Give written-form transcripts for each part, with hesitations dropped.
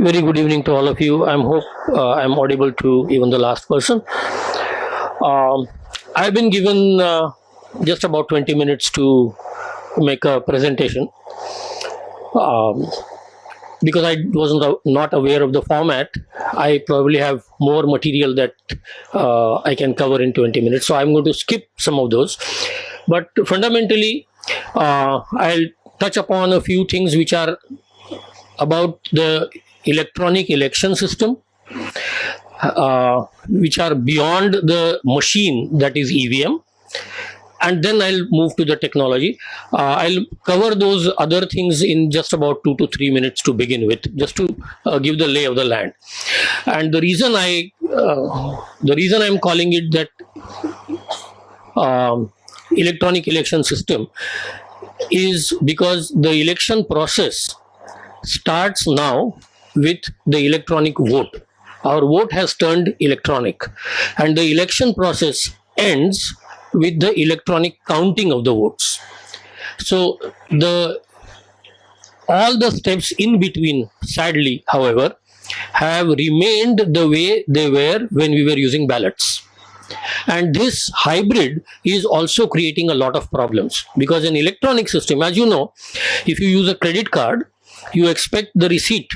Very good evening to all of you. I hope I'm audible to even the last person. I've been given just about 20 minutes to make a presentation because I wasn't not aware of the format. I probably have more material that I can cover in 20 minutes. So I'm going to skip some of those. But fundamentally, I'll touch upon a few things which are about the electronic election system, which are beyond the machine, that is EVM, and then I'll move to the technology. I'll cover those other things in just about 2 to 3 minutes to begin with, just to give the lay of the land. And the reason I'm calling it that electronic election system is because the election process starts now with the electronic vote. Our vote has turned electronic, and the election process ends with the electronic counting of the votes. So all the steps in between, sadly, however, have remained the way they were when we were using ballots. And this hybrid is also creating a lot of problems, because in electronic system, as you know, if you use a credit card, you expect the receipt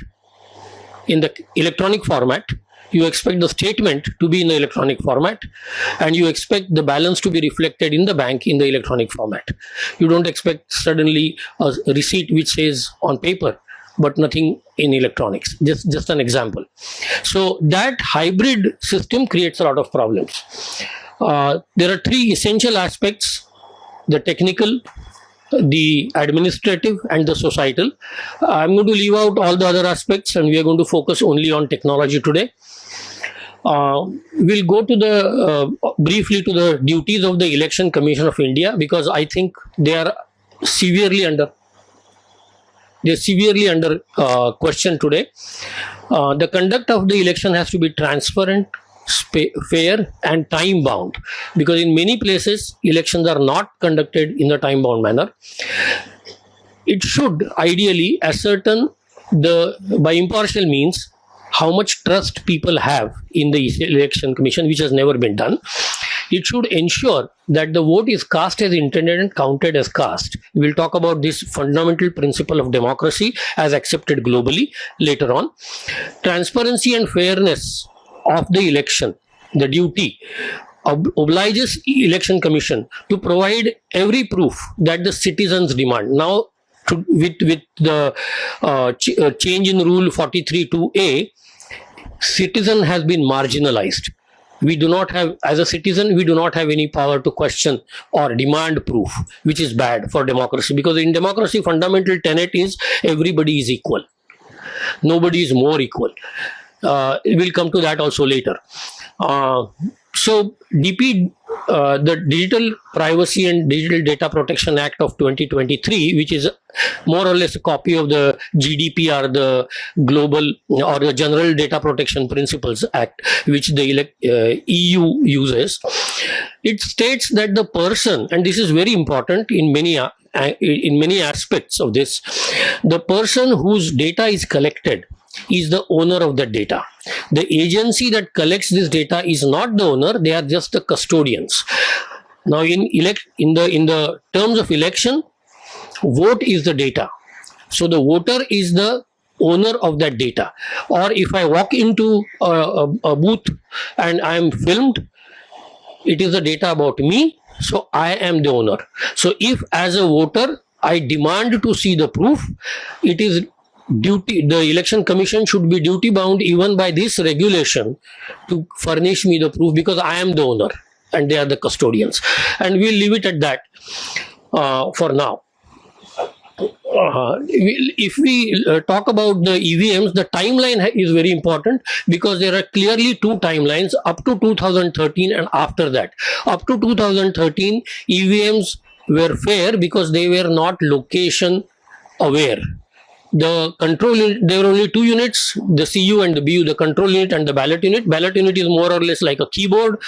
in the electronic format, you expect the statement to be in the electronic format, and you expect the balance to be reflected in the bank in the electronic format. You don't expect suddenly a receipt which says on paper but nothing in electronics. Just an example. So that hybrid system creates a lot of problems. There are three essential aspects: the technical, the administrative, and the societal. I'm going to leave out all the other aspects, and we are going to focus only on technology today. We'll go to the briefly to the duties of the Election Commission of India, because I think they are severely under question today. The conduct of the election has to be transparent, fair, and time bound, because in many places elections are not conducted in a time bound manner. It should ideally ascertain by impartial means how much trust people have in the election commission, which has never been done. It should ensure that the vote is cast as intended and counted as cast. We will talk about this fundamental principle of democracy as accepted globally later on. Transparency and fairness of the election, the duty, obliges election commission to provide every proof that the citizens demand. Now, with the change in Rule 43(2)(a), citizen has been marginalized. We do not have, as a citizen, we do not have any power to question or demand proof, which is bad for democracy, because in democracy, fundamental tenet is everybody is equal. Nobody is more equal. We'll come to that also later. So the Digital Privacy and Digital Data Protection Act of 2023, which is more or less a copy of the GDPR, the Global or the General Data Protection Principles Act, which the EU uses, it states that the person, and this is very important in many aspects of this, the person whose data is collected is the owner of the data. The agency that collects this data is not the owner; they are just the custodians. Now, in the terms of election, vote is the data. So the voter is the owner of that data. Or if I walk into a booth and I am filmed, it is the data about me. So I am the owner. So if as a voter I demand to see the proof, it is duty, the election commission should be duty bound even by this regulation to furnish me the proof, because I am the owner and they are the custodians. And we'll leave it at that for now. If we talk about the EVMs, the timeline is very important, because there are clearly two timelines: up to 2013 and after that. Up to 2013, EVMs were fair because they were not location aware. The control unit, there were only two units, the CU and the BU, the control unit and the ballot unit. Ballot unit is more or less like a keyboard,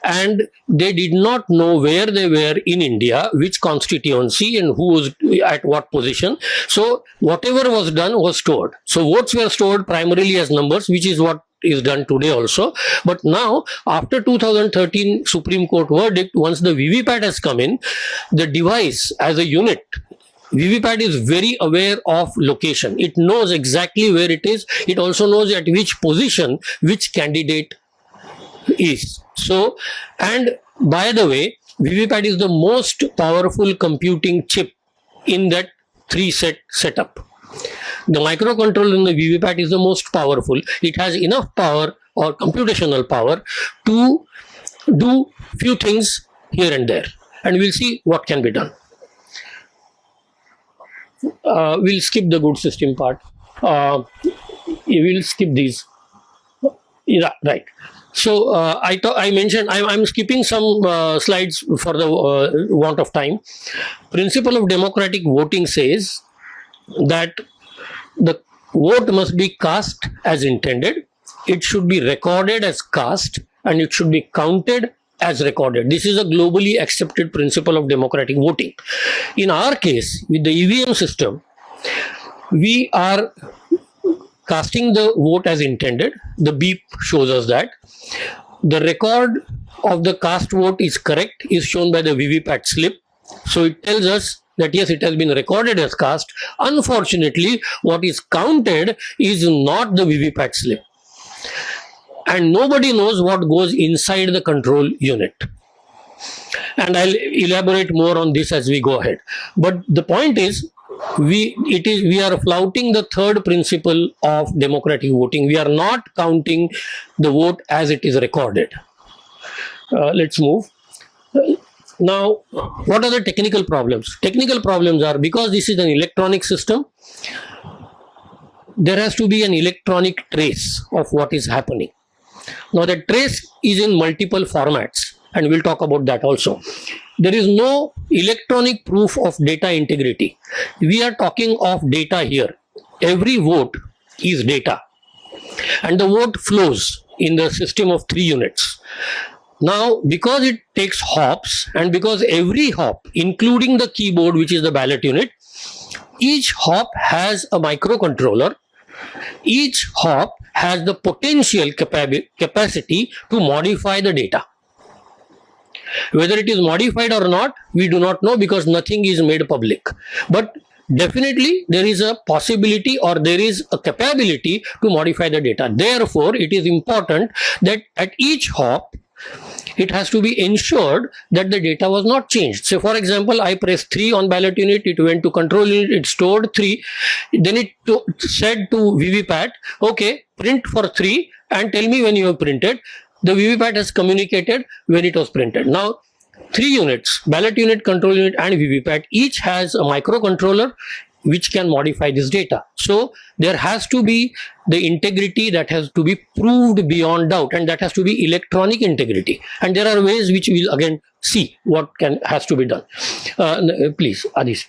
and they did not know where they were in India, which constituency and who was at what position. So whatever was done was stored. So votes were stored primarily as numbers, which is what is done today also. But now, after 2013 Supreme Court verdict, once the VVPAT has come in, the device as a unit, VVPAT is very aware of location. It knows exactly where it is. It also knows at which position which candidate is. So, and by the way, VVPAT is the most powerful computing chip in that three-set setup. The microcontroller in the VVPAT is the most powerful. It has enough power or computational power to do few things here and there. And we'll see what can be done. We'll skip the good system part. We'll skip these. Yeah, right. So I mentioned I'm skipping some slides for the want of time. Principle of democratic voting says that the vote must be cast as intended. It should be recorded as cast, and it should be counted as recorded. This is a globally accepted principle of democratic voting. In our case, with the EVM system, we are casting the vote as intended. The beep shows us that. The record of the cast vote is correct is shown by the VVPAT slip. So it tells us that yes, it has been recorded as cast. Unfortunately, what is counted is not the VVPAT slip. And nobody knows what goes inside the control unit. And I'll elaborate more on this as we go ahead. But the point is, we are flouting the third principle of democratic voting. We are not counting the vote as it is recorded. Let's move. Now, what are the technical problems? Technical problems are, because this is an electronic system, there has to be an electronic trace of what is happening. Now, the trace is in multiple formats, and we'll talk about that also. There is no electronic proof of data integrity. We are talking of data here. Every vote is data, and the vote flows in the system of 3 units. Now, because it takes hops, and because every hop, including the keyboard, which is the ballot unit, each hop has a microcontroller. Each hop has the potential capacity to modify the data. Whether it is modified or not, we do not know, because nothing is made public. But definitely there is a possibility, or there is a capability to modify the data. Therefore, it is important that at each hop, it has to be ensured that the data was not changed. So, for example, I pressed 3 on ballot unit, it went to control unit, it stored 3, then it said to VVPAT, okay, print for 3 and tell me when you have printed. The VVPAT has communicated when it was printed. Now, 3 units, ballot unit, control unit and VVPAT, each has a microcontroller which can modify this data. So there has to be the integrity that has to be proved beyond doubt, and that has to be electronic integrity. And there are ways which we will again see what has to be done. Please, Adish.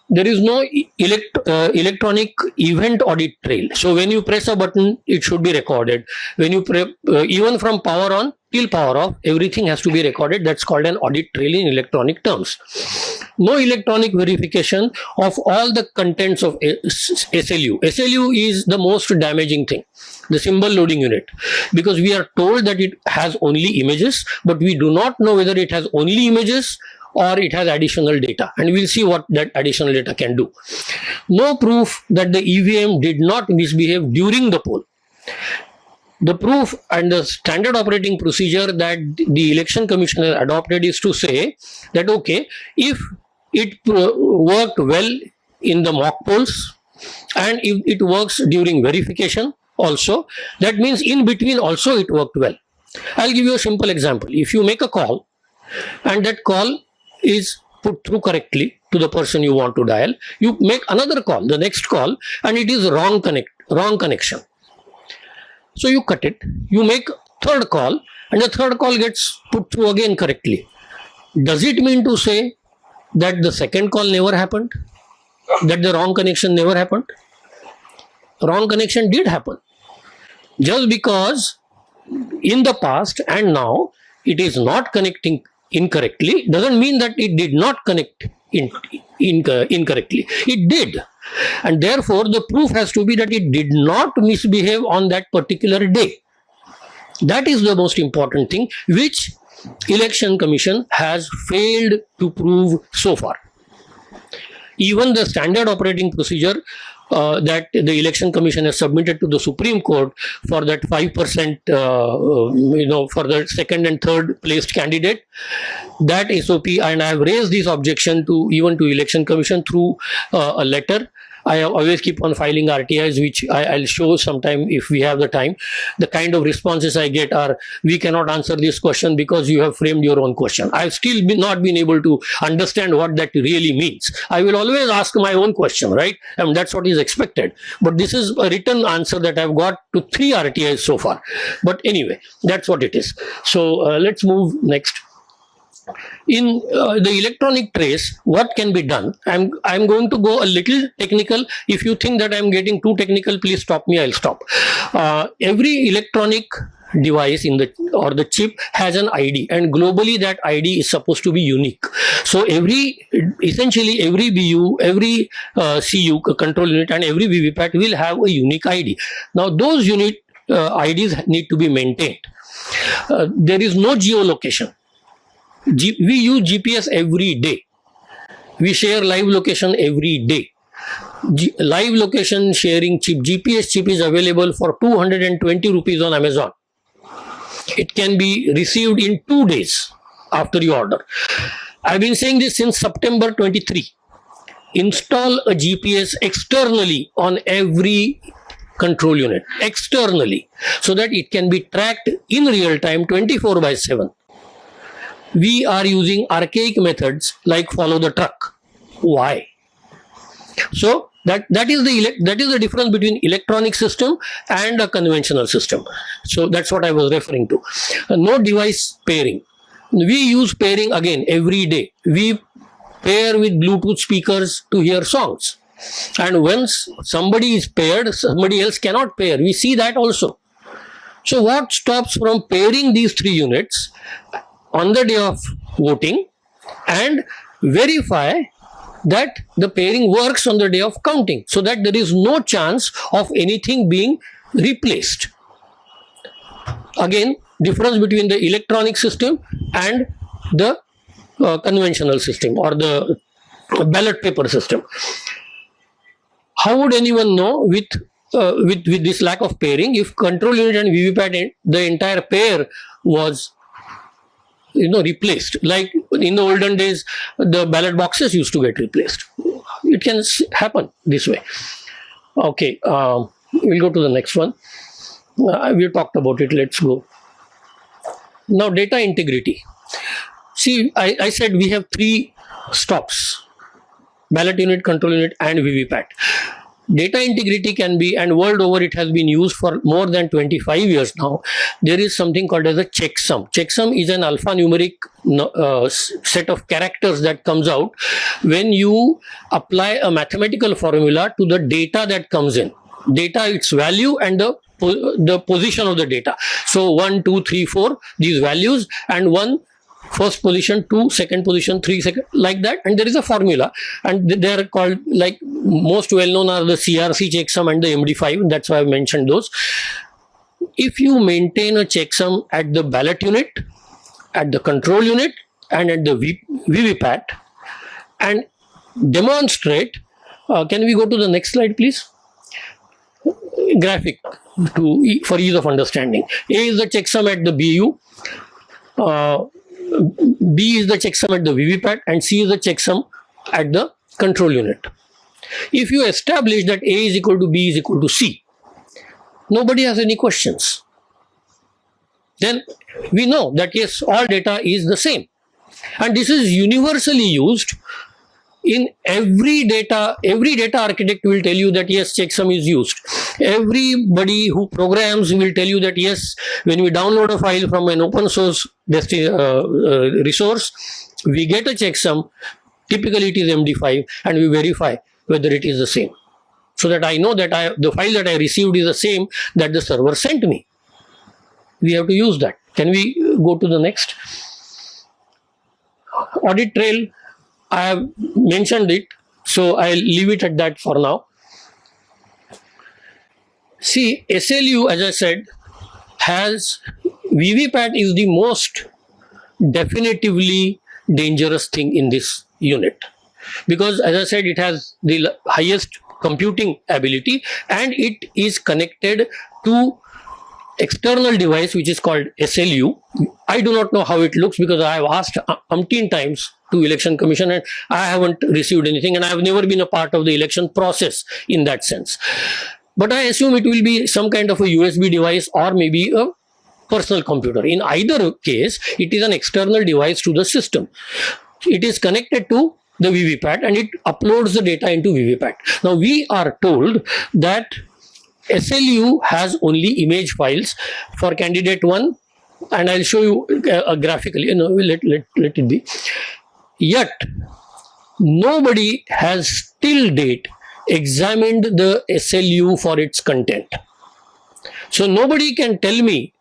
There is no electronic event audit trail. So when you press a button, it should be recorded. When you even from power on till power off, everything has to be recorded. That's called an audit trail in electronic terms. No electronic verification of all the contents of SLU. SLU is the most damaging thing, the symbol loading unit, because we are told that it has only images, but we do not know whether it has only images or it has additional data, and we'll see what that additional data can do. No proof that the EVM did not misbehave during the poll. The proof and the standard operating procedure that the election commissioner adopted is to say that, okay, if it worked well in the mock polls and if it works during verification also, that means in between also it worked well. I'll give you a simple example. If you make a call and that call is put through correctly to the person you want to dial, you make another call, the next call, and it is wrong connection. So you cut it, you make third call, and the third call gets put through again correctly. Does it mean to say that the second call never happened? that the wrong connection never happened? Wrong connection did happen. Just because in the past and now it is not connecting incorrectly doesn't mean that it did not connect incorrectly. It did. And therefore, the proof has to be that it did not misbehave on that particular day. That is the most important thing, which Election Commission has failed to prove so far. Even the standard operating procedure that the Election Commission has submitted to the Supreme Court for that 5%, for the second and third placed candidate, that SOP, and I have raised this objection to even to Election Commission through a letter. I always keep on filing RTIs, which I'll show sometime if we have the time. The kind of responses I get are, we cannot answer this question because you have framed your own question. I've still not been able to understand what that really means. I will always ask my own question, right? And that's what is expected. But this is a written answer that I've got to 3 RTIs so far. But anyway, that's what it is. So let's move next. In the electronic trace, what can be done? I'm going to go a little technical. If you think that I'm getting too technical, please stop me. I'll stop. Every electronic device in the chip has an ID, and globally that ID is supposed to be unique. So essentially every BU, every CU control unit, and every VVPAT will have a unique ID. Now those unique IDs need to be maintained. There is no geolocation. We use GPS every day. We share live location every day. Live location sharing chip, GPS chip, is available for 220 rupees on Amazon. It can be received in 2 days after you order. I've been saying this since September 23. Install a GPS externally on every control unit, externally, so that it can be tracked in real time 24/7. We are using archaic methods like follow the truck. Why? So that is the difference between electronic system and a conventional system. So that's what I was referring to. No device pairing. We use pairing again every day. We pair with Bluetooth speakers to hear songs. And once somebody is paired, somebody else cannot pair. We see that also. So what stops from pairing these 3 units on the day of voting and verify that the pairing works on the day of counting, so that there is no chance of anything being replaced? Again, difference between the electronic system and the conventional system or the ballot paper system. How would anyone know with this lack of pairing if control unit and VVPAT, the entire pair was replaced? Like in the olden days, the ballot boxes used to get replaced. It can happen this way. Okay, we'll go to the next one. We talked about it. Let's go. Now, data integrity. See, I said we have 3 stops: ballot unit, control unit, and VVPAT. Data integrity can be, and world over it has been used for more than 25 years now. There is something called as a checksum. Checksum is an alphanumeric set of characters that comes out when you apply a mathematical formula to the data that comes in. Data, its value, and the position of the data. So 1, 2, 3, 4, these values, and 1 first position, 2 second position, 3 second, like that. And there is a formula, and they are called, like most well known are the CRC checksum and the MD5. That's why I mentioned those. If you maintain a checksum at the ballot unit, at the control unit, and at the VVPAT, and demonstrate, can we go to the next slide, please? Graphic for ease of understanding. A is the checksum at the BU. B is the checksum at the VVPAT, and C is the checksum at the control unit. If you establish that A is equal to B is equal to C, nobody has any questions. Then we know that yes, all data is the same. And this is universally used in every data architect will tell you that yes, checksum is used. Everybody who programs will tell you that yes, when we download a file from an open source resource, we get a checksum. Typically it is MD5, and we verify whether it is the same, so that I know that the file that I received is the same that the server sent me. We have to use that. Can we go to the next? Audit trail, I have mentioned it, so I'll leave it at that for now. See, SLU, as I said, has VVPAT is the most definitively dangerous thing in this unit, because as I said, it has the highest computing ability and it is connected to external device which is called SLU. I do not know how it looks because I have asked umpteen times to Election Commission and I haven't received anything, and I have never been a part of the election process in that sense. But I assume it will be some kind of a USB device or maybe a personal computer. In either case, it is an external device to the system. It is connected to the VVPAT and it uploads the data into VVPAT. Now we are told that SLU has only image files for candidate 1, and I'll show you graphically, let it be. Yet nobody has till date examined the SLU for its content. So nobody can tell me,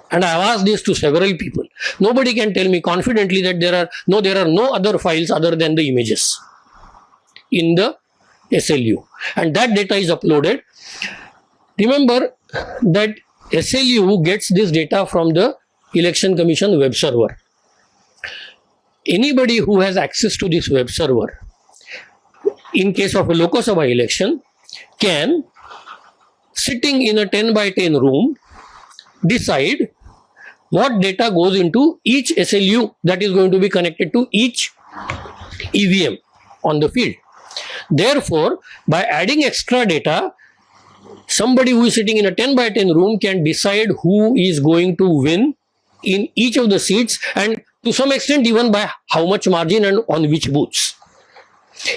and I have asked this to several people, nobody can tell me confidently that there are no other files other than the images in the SLU, and that data is uploaded. Remember that SLU gets this data from the Election Commission web server. Anybody who has access to this web server, in case of a Lok Sabha election, can, sitting in a 10 by 10 room, decide what data goes into each SLU that is going to be connected to each EVM on the field. Therefore, by adding extra data, somebody who is sitting in a 10 by 10 room can decide who is going to win in each of the seats, and to some extent even by how much margin and on which booths.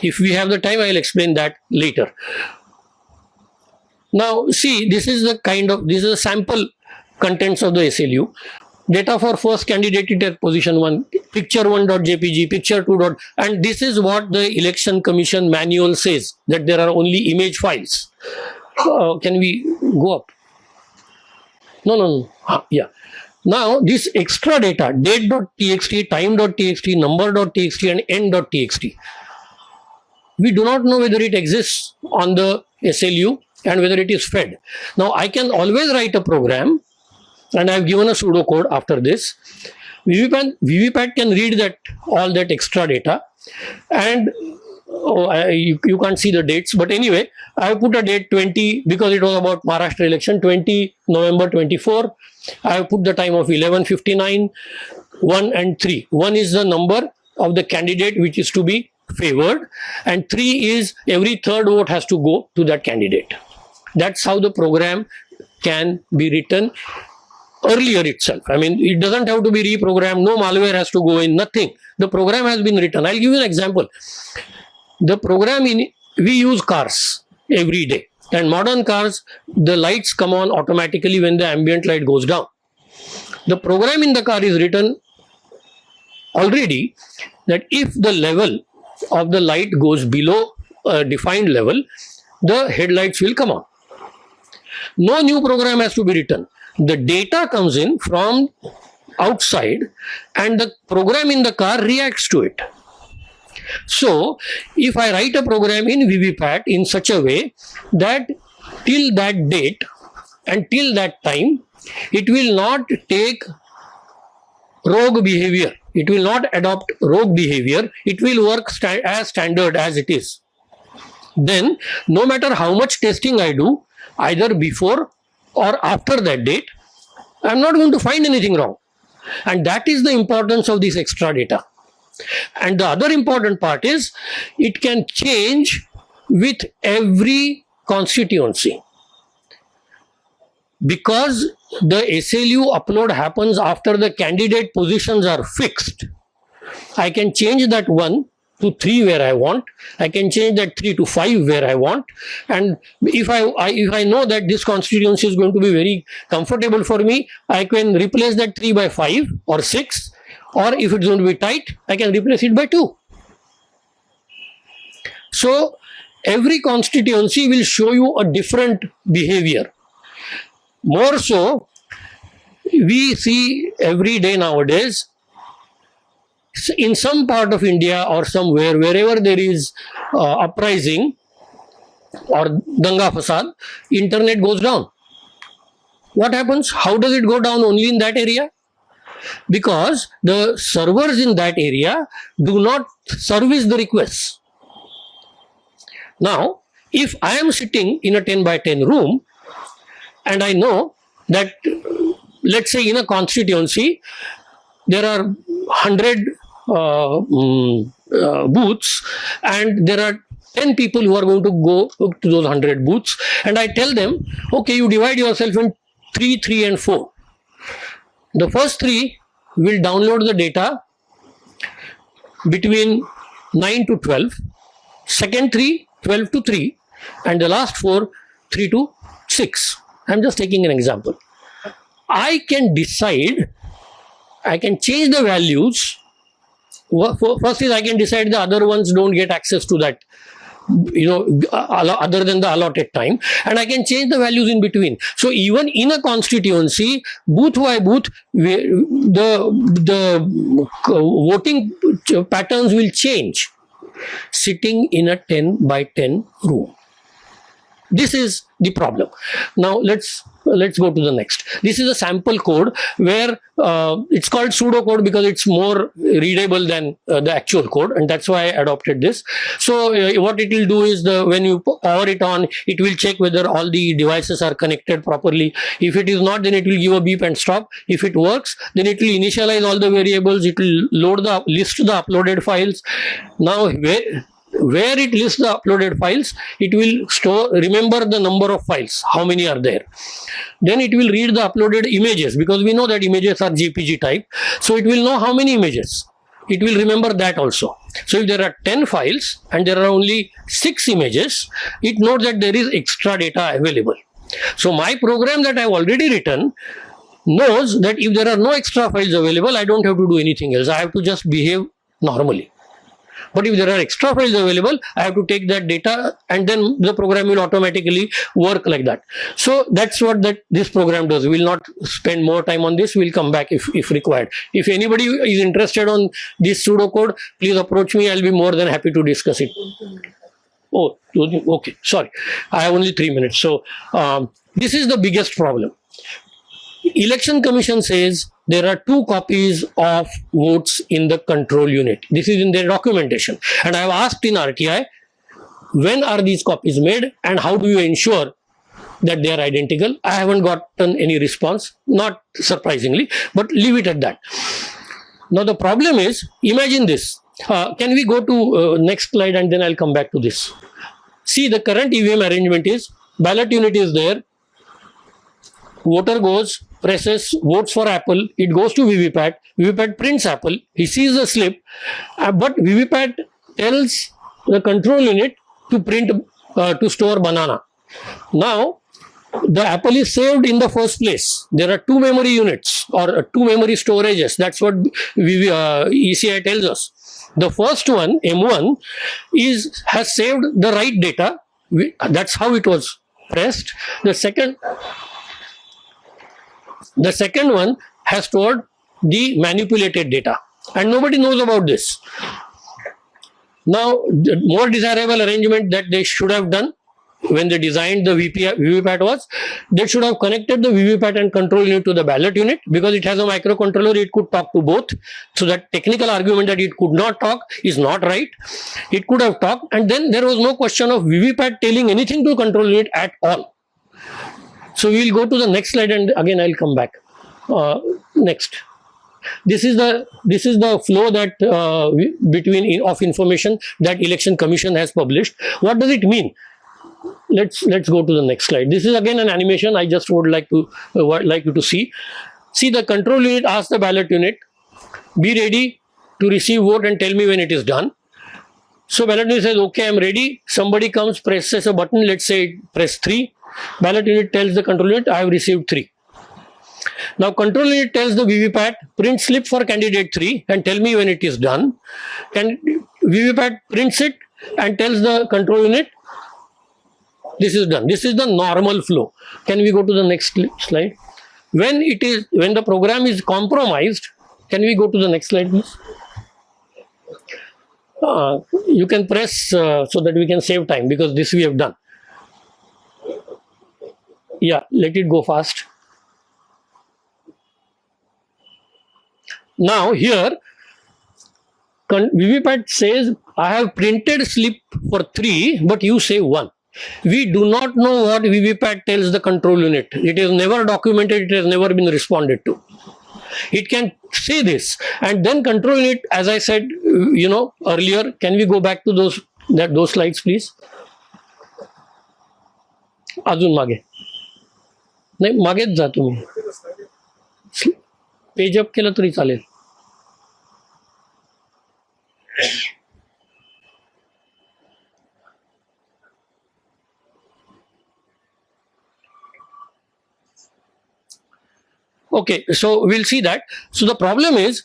If we have the time, I will explain that later. Now see, this is a sample contents of the SLU. Data for first candidate at position 1, picture1.jpg, picture2. And this is what the Election Commission manual says, that there are only image files. Can we go up? No. Yeah. Now this extra data, date.txt, time.txt, number.txt and end.txt, we do not know whether it exists on the SLU and whether it is fed. Now I can always write a program, and I have given a pseudocode after this. VVPAT can read all that extra data, and you can't see the dates, but anyway, I have put a date 20 because it was about Maharashtra election, 20 November 24. I have put the time of 11:59, 1 and 3. 1 is the number of the candidate which is to be favored, and 3 is every third vote has to go to that candidate. That's how the program can be written earlier itself. I mean, it doesn't have to be reprogrammed, no malware has to go in, nothing. The program has been written. I'll give you an example. The program we use cars every day, and modern cars, the lights come on automatically when the ambient light goes down. The program in the car is written already that if the level of the light goes below a defined level, the headlights will come on. No new program has to be written. The data comes in from outside and the program in the car reacts to it. So if I write a program in VVPAT in such a way that till that date and till that time, it will not take rogue behavior. It will not adopt rogue behavior. It will work as standard as it is. Then no matter how much testing I do, either before or after that date, I am not going to find anything wrong. And that is the importance of this extra data. And the other important part is it can change with every constituency. Because the SLU upload happens after the candidate positions are fixed, I can change that 1 to 3 where I want. I can change that 3 to 5 where I want. And if I know that this constituency is going to be very comfortable for me, I can replace that 3 by 5 or 6. Or if it's going to be tight, I can replace it by 2. So every constituency will show you a different behavior. More so, we see every day nowadays, in some part of India or somewhere, wherever there is uprising or danga fasad, internet goes down. What happens? How does it go down only in that area? Because the servers in that area do not service the requests. Now, if I am sitting in a 10 by 10 room and I know that, let's say in a constituency, there are 100 booths and there are 10 people who are going to go to those 100 booths, and I tell them, okay, you divide yourself in 3, 3 and 4. The first 3 will download the data between 9 to 12, second 3, 12 to 3, and the last 4, 3 to 6. I'm just taking an example. I can decide, I can change the values. First is I can decide the other ones don't get access to that, other than the allotted time, and I can change the values in between. So even in a constituency, booth by booth, the voting patterns will change sitting in a 10 by 10 room. This is the problem. Now let's go to the next. This is a sample code where it's called pseudocode because it's more readable than the actual code, and that's why I adopted this. So what it will do is, when you power it on, it will check whether all the devices are connected properly. If it is not, then it will give a beep and stop. If it works, then it will initialize all the variables. It will list the uploaded files. Now where it lists the uploaded files, it will remember the number of files, how many are there. Then it will read the uploaded images, because we know that images are JPG type. So it will know how many images. It will remember that also. So if there are 10 files and there are only 6 images, it knows that there is extra data available. So my program that I have already written knows that if there are no extra files available, I don't have to do anything else. I have to just behave normally. But if there are extra files available, I have to take that data, and then the program will automatically work like that. So that's what this program does. We will not spend more time on this. We'll come back if required. If anybody is interested on this pseudocode, please approach me. I'll be more than happy to discuss it. Oh, okay. Sorry. I have only 3 minutes. So this is the biggest problem. Election Commission says there are 2 copies of votes in the control unit. This is in their documentation. And I have asked in RTI, when are these copies made and how do you ensure that they are identical? I haven't gotten any response, not surprisingly, but leave it at that. Now the problem is, imagine this. Can we go to next slide and then I'll come back to this. See, the current EVM arrangement is, ballot unit is there, voter goes, presses, votes for Apple, it goes to VVPAT, VVPAT prints Apple, he sees the slip, but VVPAT tells the control unit to print, to store banana. Now, the Apple is saved in the first place. There are 2 memory units or 2 memory storages. That's what ECI tells us. The first one, M1, has saved the right data. That's how it was pressed. The second one has stored the manipulated data, and nobody knows about this. Now, the more desirable arrangement that they should have done when they designed the VVPAT was, they should have connected the VVPAT and control unit to the ballot unit, because it has a microcontroller, it could talk to both. So that technical argument that it could not talk is not right. It could have talked, and then there was no question of VVPAT telling anything to control unit at all. So we will go to the next slide, and again I'll come back. Next. This is the flow that of information that Election Commission has published. What does it mean? Let's go to the next slide. This is again an animation. I just would like you to see. See, the control unit asks the ballot unit, be ready to receive vote and tell me when it is done. So ballot unit says, okay, I'm ready. Somebody comes, presses a button. Let's say press 3. Ballot unit tells the control unit, I have received 3. Now control unit tells the VVPAT, print slip for candidate 3 and tell me when it is done. And VVPAT prints it and tells the control unit, This is done. This is the normal flow. Can we go to the next slide? When the program is compromised, can we go to the next slide, please? You can press so that we can save time, because this we have done. Yeah, let it go fast. Now here, VVPAT says, I have printed slip for 3, but you say 1. We do not know what VVPAT tells the control unit. It is never documented, it has never been responded to. It can say this, and then control unit, as I said, earlier, can we go back to those slides, please? Ajun mage. नाही, मागेच जा तुम्ही. Page up केलं तरी चालेल. Okay, so we'll see that. So the problem is,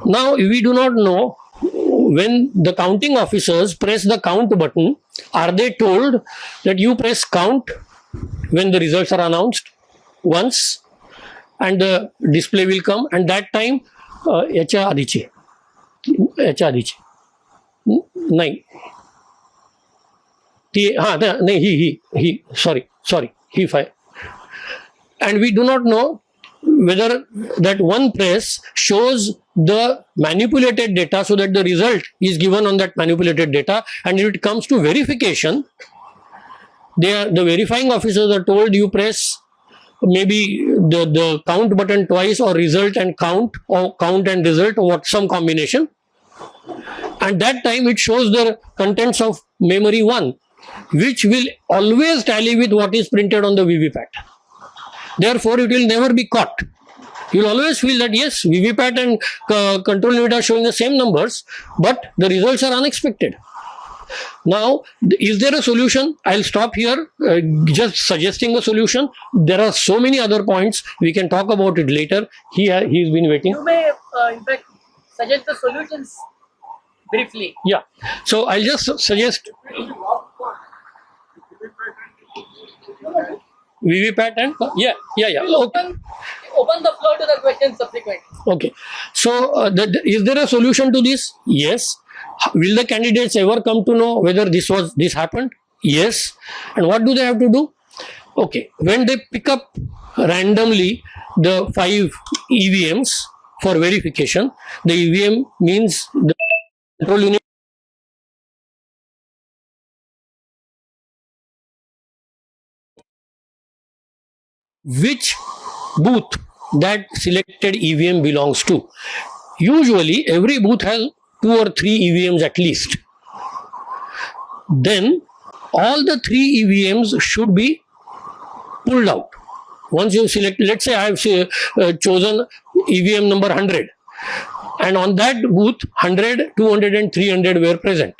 now we do not know when the counting officers press the count button, are they told that you press count when the results are announced once and the display will come, and that time याच्या आधीचे नाही ती नाही ही sorry he file, and we do not know whether that one press shows the manipulated data so that the result is given on that manipulated data, and if it comes to verification, the verifying officers are told you press maybe the count button twice, or result and count, or count and result, or some combination, and that time it shows the contents of memory 1, which will always tally with what is printed on the VVPAT. Therefore, it will never be caught. You will always feel that yes, VVPAT and control unit are showing the same numbers, but the results are unexpected. Now, is there a solution? I'll stop here, just suggesting a solution. There are so many other points. We can talk about it later. He's been waiting. You may, in fact, suggest the solutions briefly. Yeah. So, I'll just suggest VVPAT and yeah. Okay. Open the floor to the questions subsequently. Okay. So, is there a solution to this? Yes. Will the candidates ever come to know whether this happened? Yes. And what do they have to do? Okay. When they pick up randomly the 5 EVMs for verification, the EVM means the control unit which booth that selected EVM belongs to. Usually, every booth has 2 or 3 EVMs at least. Then, all the 3 EVMs should be pulled out. Once you select, let's say I have chosen EVM number 100, and on that booth, 100, 200 and 300 were present.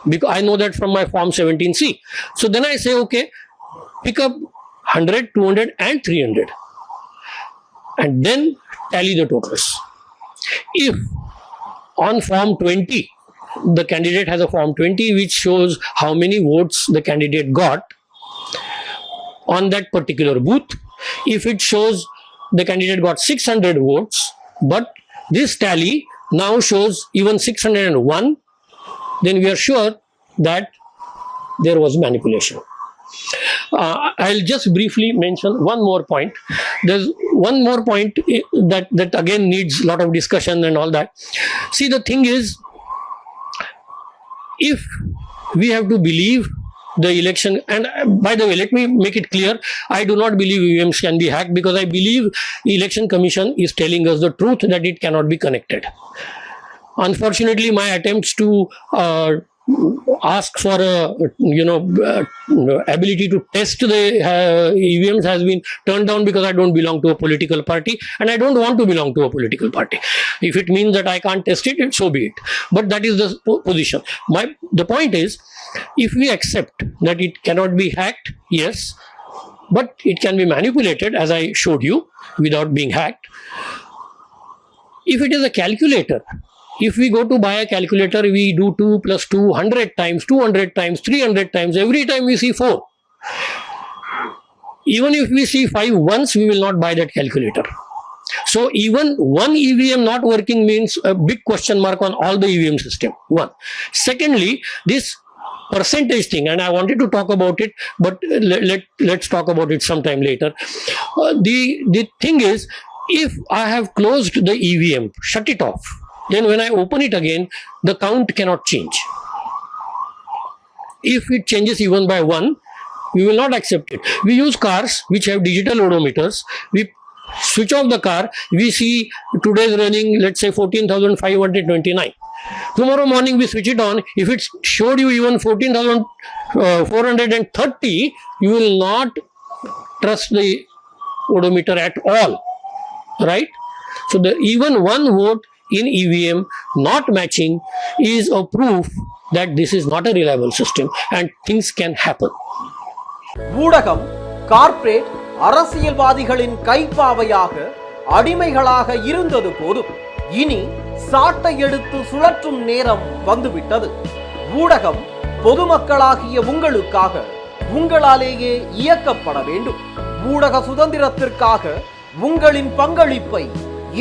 Because I know that from my form 17C. So then I say, okay, pick up 100, 200 and 300 and then tally the totals. If on form 20, the candidate has a form 20 which shows how many votes the candidate got on that particular booth. If it shows the candidate got 600 votes, but this tally now shows even 601, then we are sure that there was manipulation. I'll just briefly mention one more point. There's one more point that again needs a lot of discussion and all that. See, the thing is, if we have to believe the election, and by the way, let me make it clear, I do not believe EVMs can be hacked, because I believe the Election Commission is telling us the truth that it cannot be connected. Unfortunately, my attempts to ask for ability to test the EVMs has been turned down, because I don't belong to a political party and I don't want to belong to a political party. If it means that I can't test it, so be it. But that is the position. The point is, if we accept that it cannot be hacked, yes, but it can be manipulated, as I showed you, without being hacked. If it is a calculator, if we go to buy a calculator, we do 2 + 2 100 times, 200 times, 300 times, every time we see 4. Even if we see 5 ones, we will not buy that calculator. So even one EVM not working means a big question mark on all the EVM system. One. Secondly, this percentage thing, and I wanted to talk about it, but let's talk about it sometime later. The thing is, if I have closed the EVM, shut it off, then when I open it again, the count cannot change. If it changes even by 1, we will not accept it. We use cars which have digital odometers. We switch off the car, we see today's running, let's say 14,529. Tomorrow morning we switch it on, if it showed you even 14,430, you will not trust the odometer at all, right? So the even one vote in EVM not matching is a proof that this is not a reliable system and things can happen. ஊடகம் corporate அரசியல்வாதிகளின் கைப்பாவையாக அடிமைகளாக இருந்தது போதும், இனி சாட்டை எடுத்து சுழற்றும் நேரம் வந்துவிட்டது. ஊடகம் பொதுமக்களாகிய உங்களுக்காக உங்களாலேயே இயக்கப்பட வேண்டும். ஊடக சுதந்திரத்திற்காக உங்களின் பங்களிப்பை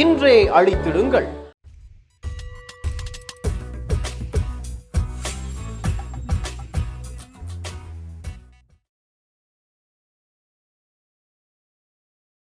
இன்றே அளித்திடுங்கள்.